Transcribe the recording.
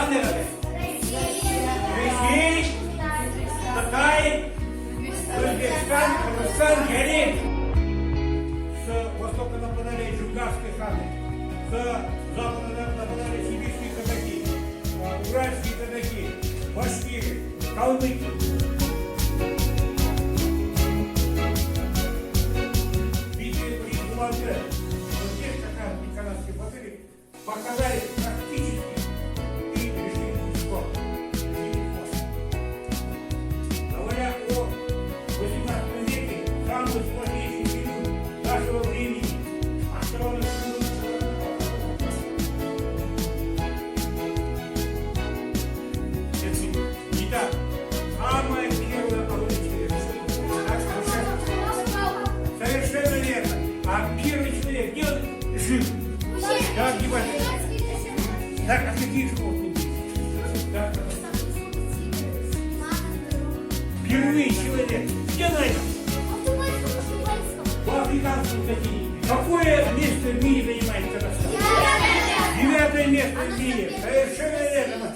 Канада, Россия, Китай, Узбекистан, Казахстан, Герин. С востока нападали джунгарские ханы, с запада нападали сибирские казаки, уральские казаки, башкиры, калмыки. Битвы при Куланже, вот здесь как раз канадские батыри показали практически и решили спор. Говоря о 18 веке, самый сложнейший период нашего времени, островный Итак, самое первое оружие. Совершенно верно. А первый человек, где он жил? Да, где он? Так, а какие школы? Да. Впервые человек. Где найден? В африканском континенте. Какое место в мире занимает Казахстан? 9-е место в мире. Совершенно верно.